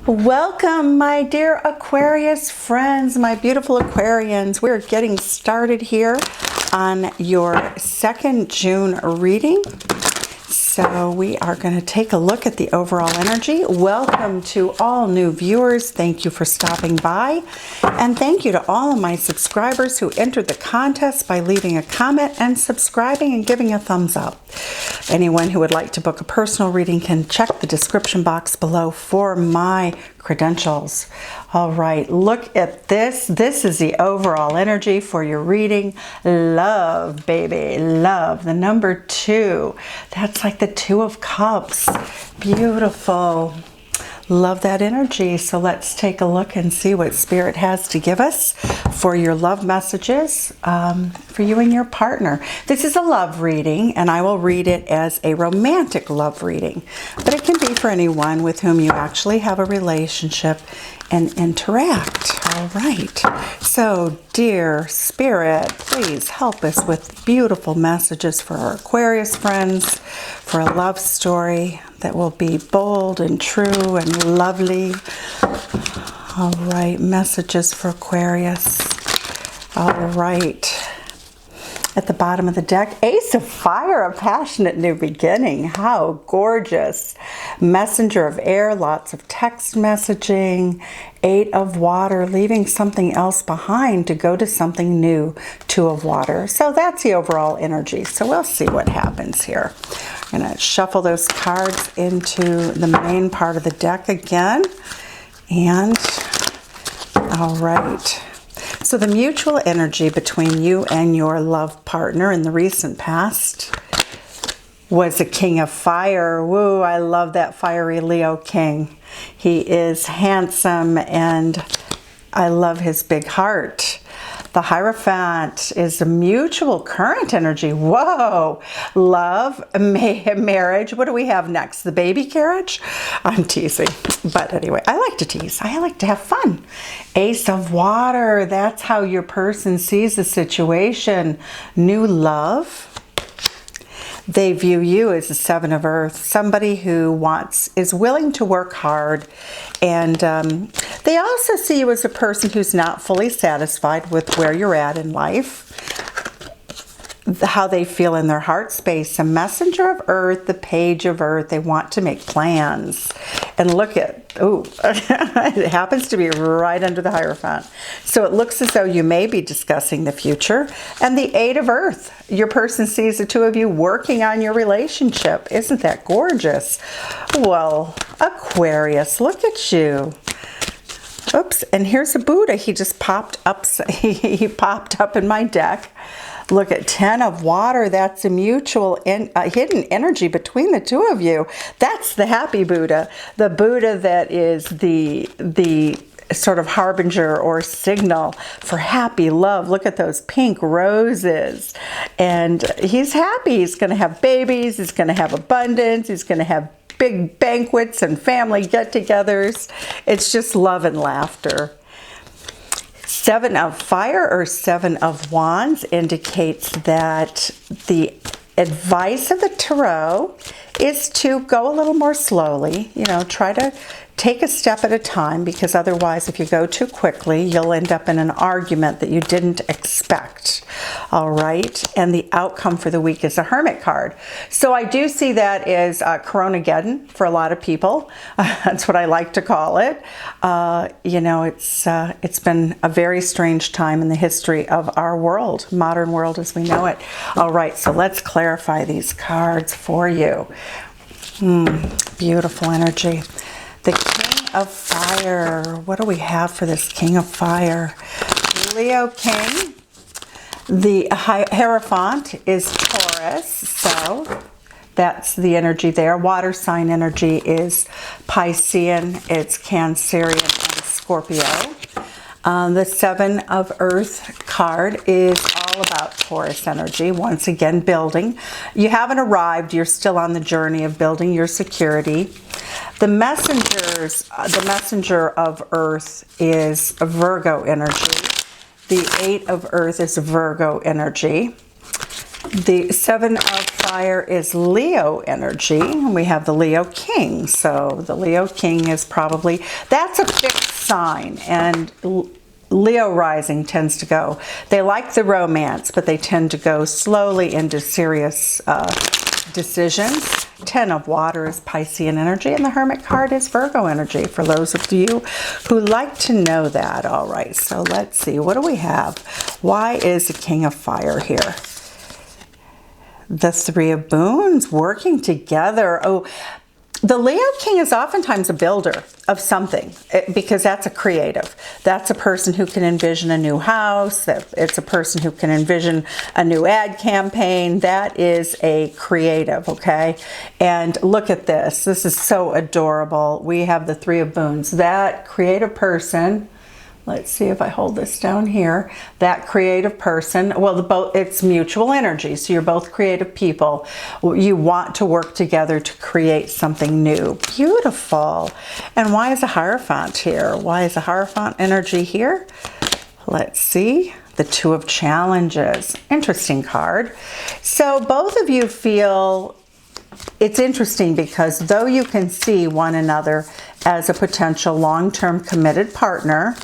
Welcome, my dear Aquarius friends, my beautiful Aquarians. We're getting started here on your 2nd June reading. So we are going to take a look at the overall energy. Welcome to all new viewers. Thank you for stopping by. And thank you to all of my subscribers who entered the contest by leaving a comment and subscribing and giving a thumbs up. Anyone who would like to book a personal reading can check the description box below for my credentials. All right, look at this. This is the overall energy for your reading. Love, baby, love. The number 2. That's like the 2 of Cups. Beautiful. Love that energy. So let's take a look and see what Spirit has to give us for your love messages for you and your partner. This is a love reading, and I will read it as a romantic love reading, but it can be for anyone with whom you actually have a relationship and interact. All right. So, dear Spirit, please help us with beautiful messages for our Aquarius friends, for a love story that will be bold and true and lovely. All right, messages for Aquarius. All right. At the bottom of the deck, Ace of Fire, a passionate new beginning. How gorgeous. Messenger of Air, lots of text messaging. 8 of Water, leaving something else behind to go to something new. 2 of Water. So that's the overall energy. So we'll see what happens here. I'm going to shuffle those cards into the main part of the deck again. And, all right. So the mutual energy between you and your love partner in the recent past was a King of Fire. Woo, I love that fiery Leo King. He is handsome and I love his big heart. The Hierophant is a mutual current energy. Whoa! Love, marriage. What do we have next? The baby carriage? I'm teasing. But anyway, I like to tease. I like to have fun. Ace of Water. That's how your person sees the situation. New love. They view you as a 7 of Earth, somebody who is willing to work hard. And they also see you as a person who's not fully satisfied with where you're at in life, how they feel in their heart space. A Messenger of Earth, the Page of Earth. They want to make plans. And look at, ooh, it happens to be right under the Hierophant. So it looks as though you may be discussing the future. And the 8 of Earth. Your person sees the 2 of you working on your relationship. Isn't that gorgeous? Well, Aquarius, look at you. Oops, and here's a Buddha. He just popped up. He popped up in my deck. Look at 10 of Water. That's a mutual hidden energy between the 2 of you. That's the happy Buddha. The Buddha that is the sort of harbinger or signal for happy love. Look at those pink roses. And he's happy. He's going to have babies. He's going to have abundance. He's going to have big banquets and family get-togethers. It's just love and laughter. 7 of Fire or 7 of Wands indicates that the advice of the Tarot is to go a little more slowly. You know, try to take a step at a time, because otherwise if you go too quickly, you'll end up in an argument that you didn't expect. All right. And the outcome for the week is a Hermit card. So I do see that as Coronageddon for a lot of people. That's what I like to call it. You know, it's been a very strange time in the history of our world, modern world as we know it. All right. So let's clarify these cards for you. Beautiful energy. The King of Fire. What do we have for this King of Fire? Leo King. The Hierophant is Taurus, so that's the energy there. Water sign energy is Piscean, it's Cancerian, and Scorpio. The 7 of Earth card is all about Taurus energy. Once again, building. You haven't arrived. You're still on the journey of building your security. The messenger of Earth is Virgo energy. The 8 of Earth is Virgo energy. The Seven of Fire is Leo energy. And we have the Leo King. So the Leo King is probably, that's a fixed sign. And Leo rising tends to go, they like the romance, but they tend to go slowly into serious decisions. Ten of Water is Piscean energy, and the Hermit card is Virgo energy, for those of you who like to know that. All right, so let's see. What do we have? Why is the King of Fire here? The Three of Boons, working together. Oh, the Leo King is oftentimes a builder of something, because that's a creative. That's a person who can envision a new house. It's a person who can envision a new ad campaign. That is a creative, okay? And look at this. This is so adorable. We have the Three of Boons. That creative person, let's see if I hold this down here. That creative person, well, it's mutual energy. So you're both creative people. You want to work together to create something new. Beautiful. And why is a Hierophant here? Why is a Hierophant energy here? Let's see. The Two of Challenges. Interesting card. So both of you feel, it's interesting because though you can see one another as a potential long-term committed partner,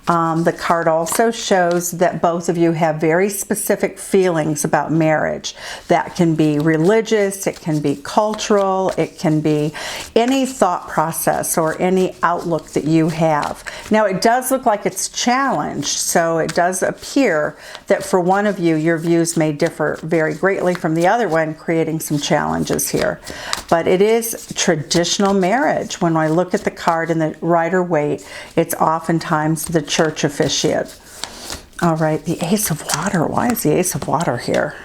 the card also shows that both of you have very specific feelings about marriage. That can be religious, it can be cultural, it can be any thought process or any outlook that you have. Now, it does look like it's challenged, so it does appear that for one of you, your views may differ very greatly from the other one, creating some challenges here. But it is traditional marriage. When I look at the card in the Rider-Waite, it's oftentimes the church officiate. All right, the Ace of Water. Why is the Ace of Water here?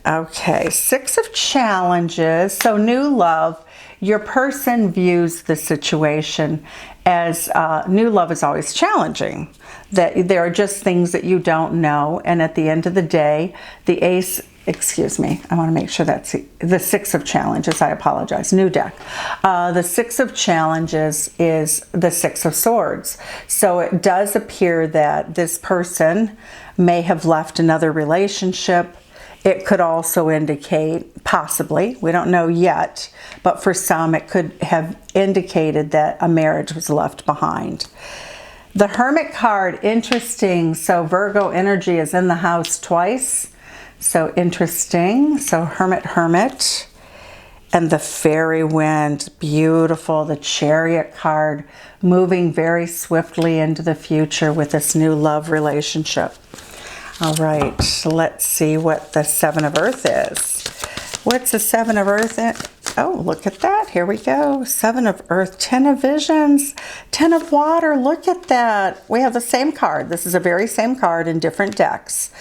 Okay, Six of Challenges. So new love. Your person views the situation as new love is always challenging. That there are just things that you don't know. And at the end of the day, the Ace, excuse me, I want to make sure that's the Six of Challenges. I apologize. New deck. The Six of Challenges is the Six of Swords. So it does appear that this person may have left another relationship. It could also indicate, possibly, we don't know yet, but for some it could have indicated that a marriage was left behind. The Hermit card, interesting. So Virgo energy is in the house twice. So interesting. So Hermit, Hermit. And the Fairy Wind, beautiful. The Chariot card, moving very swiftly into the future with this new love relationship. All right, let's see what the Seven of Earth is. What's the Seven of Earth in? Oh, look at that. Here we go. Seven of Earth, Ten of Visions, Ten of Water. Look at that. We have the same card. This is a very same card in different decks.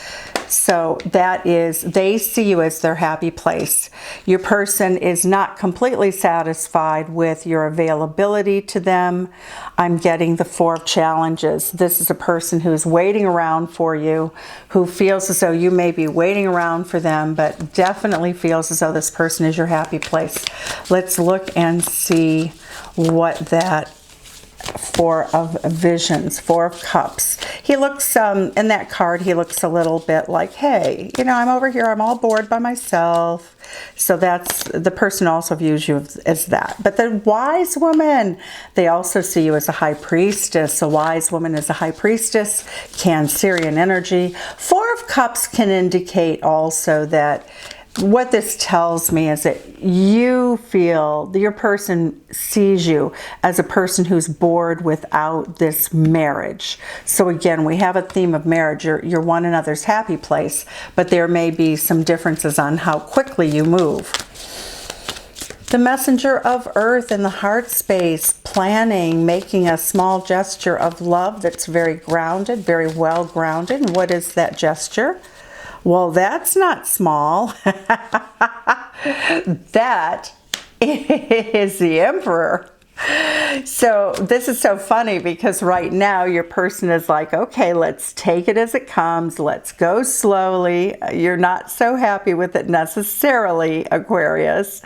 So that is, they see you as their happy place. Your person is not completely satisfied with your availability to them. I'm getting the Four of Challenges. This is a person who's waiting around for you, who feels as though you may be waiting around for them, but definitely feels as though this person is your happy place. Let's look and see what that Four of Visions, Four of Cups. He looks, in that card, he looks a little bit like, hey, you know, I'm over here, I'm all bored by myself. So that's, the person also views you as that. But the Wise Woman, they also see you as a High Priestess. A Wise Woman is a High Priestess, Cancerian energy. Four of Cups can indicate also that what this tells me is that you feel, your person sees you as a person who's bored without this marriage. So again, we have a theme of marriage. You're one another's happy place, but there may be some differences on how quickly you move. The Messenger of Earth in the heart space, planning, making a small gesture of love that's very grounded, very well grounded. And what is that gesture? Well, that's not small. That is the Emperor. So this is so funny because right now your person is like, okay, let's take it as it comes. Let's go slowly. You're not so happy with it necessarily, Aquarius,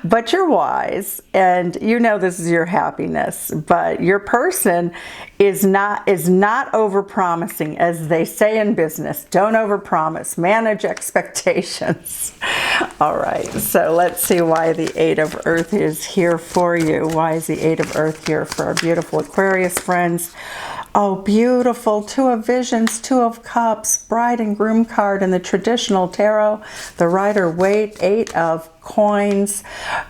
but you're wise and you know this is your happiness. But your person is not over-promising, as they say in business. Don't over-promise. Manage expectations. All right, so let's see why the Eight of Earth is here for you. Why is the Eight of Earth here for our beautiful Aquarius friends? Oh, beautiful. Two of Visions, Two of Cups, Bride and Groom card in the traditional tarot, the Rider-Waite, Eight of Coins.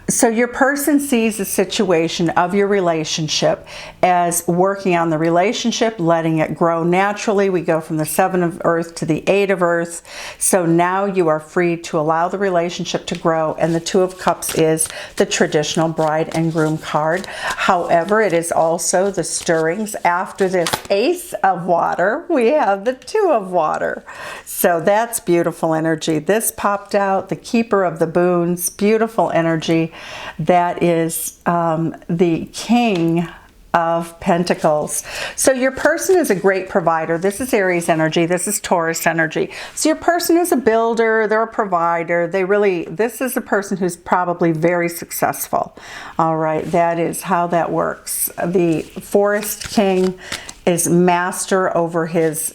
So your person sees the situation of your relationship as working on the relationship, letting it grow naturally. We go from the Seven of Earth to the Eight of Earth. So now you are free to allow the relationship to grow. And the Two of Cups is the traditional bride and groom card. However, it is also the stirrings. After this Ace of Water, we have the Two of Water. So that's beautiful energy. This popped out, the Keeper of the Boons. Beautiful energy. That is the King of Pentacles. So your person is a great provider. This is Aries energy. This is Taurus energy. So your person is a builder. They're a provider. This is a person who's probably very successful. All right. That is how that works. The Forest King is master over his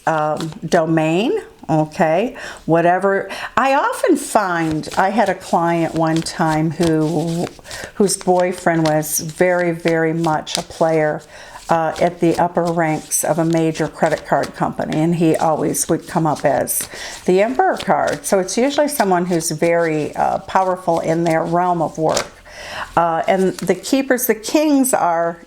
domain. Okay, whatever. I often find, I had a client one time whose boyfriend was very, very much a player at the upper ranks of a major credit card company, and he always would come up as the Emperor card. So it's usually someone who's very powerful in their realm of work. And the keepers, the kings are,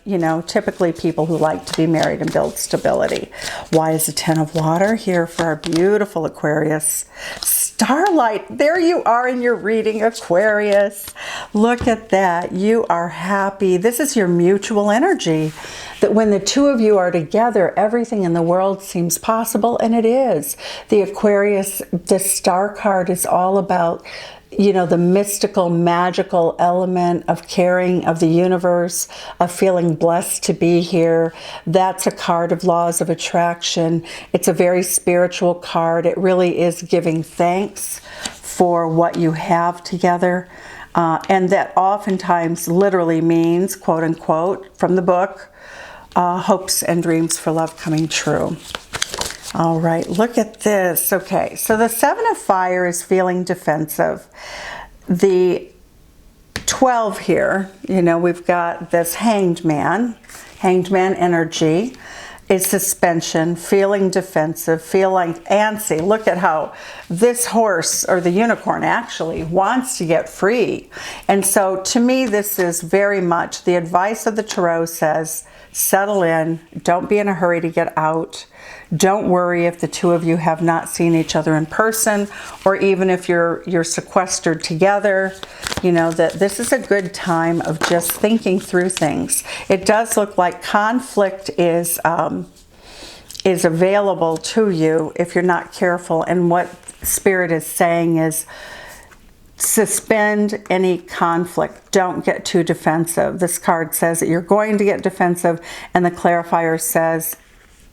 typically people who like to be married and build stability. Why is the Ten of Water here for our beautiful Aquarius? Starlight, there you are in your reading, Aquarius. Look at that. You are happy. This is your mutual energy. That when the two of you are together, everything in the world seems possible, and it is. The Aquarius, the Star card is all about the mystical, magical element of caring of the universe, of feeling blessed to be here. That's a card of laws of attraction. It's a very spiritual card. It really is giving thanks for what you have together. And that oftentimes literally means, quote unquote, from the book, hopes and dreams for love coming true. All right, look at this. Okay, so the Seven of Fire is feeling defensive. The 12 here, we've got this Hanged Man energy is suspension, feeling defensive, feeling antsy. Look at how this horse, or the unicorn actually, wants to get free. And so to me, this is very much the advice of the Tarot says, settle in, don't be in a hurry to get out. Don't worry if the two of you have not seen each other in person, or even if you're sequestered together, that this is a good time of just thinking through things. It does look like conflict is available to you if you're not careful. And what Spirit is saying is, suspend any conflict. Don't get too defensive. This card says that you're going to get defensive, and the clarifier says,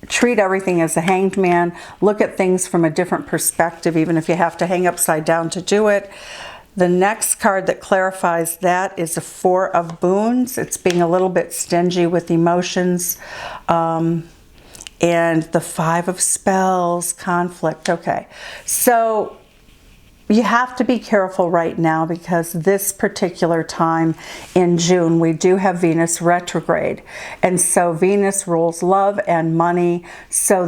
treat everything as a hanged man. Look at things from a different perspective, even if you have to hang upside down to do it. The next card that clarifies that is the Four of Boons. It's being a little bit stingy with emotions. And the Five of Spells, conflict. Okay, so you have to be careful right now, because this particular time in June, we do have Venus retrograde. And so Venus rules love and money. So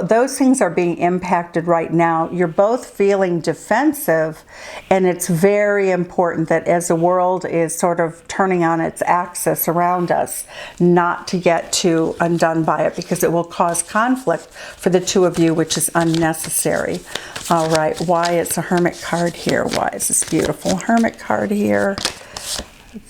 those things are being impacted right now. You're both feeling defensive, and it's very important that as the world is sort of turning on its axis around us, not to get too undone by it, because it will cause conflict for the two of you, which is unnecessary. All right, why it's a Hermit card here? Why is this beautiful Hermit card here?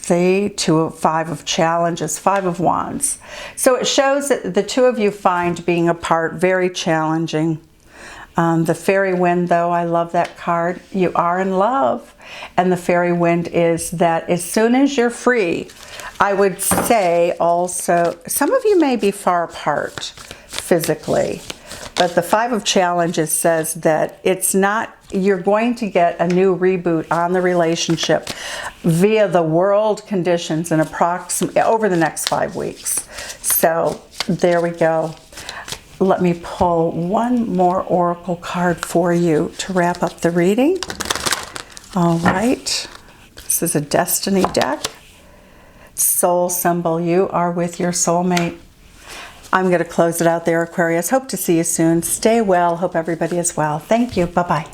The Five of Challenges, Five of Wands. So it shows that the two of you find being apart very challenging. The fairy wind, though, I love that card. You are in love. And the fairy wind is that as soon as you're free, I would say also, some of you may be far apart physically, but the Five of Challenges says that it's not, you're going to get a new reboot on the relationship via the world conditions in approximately over the next 5 weeks. So there we go. Let me pull one more oracle card for you to wrap up the reading. All right. This is a destiny deck. Soul symbol. You are with your soulmate. I'm going to close it out there, Aquarius. Hope to see you soon. Stay well. Hope everybody is well. Thank you. Bye-bye.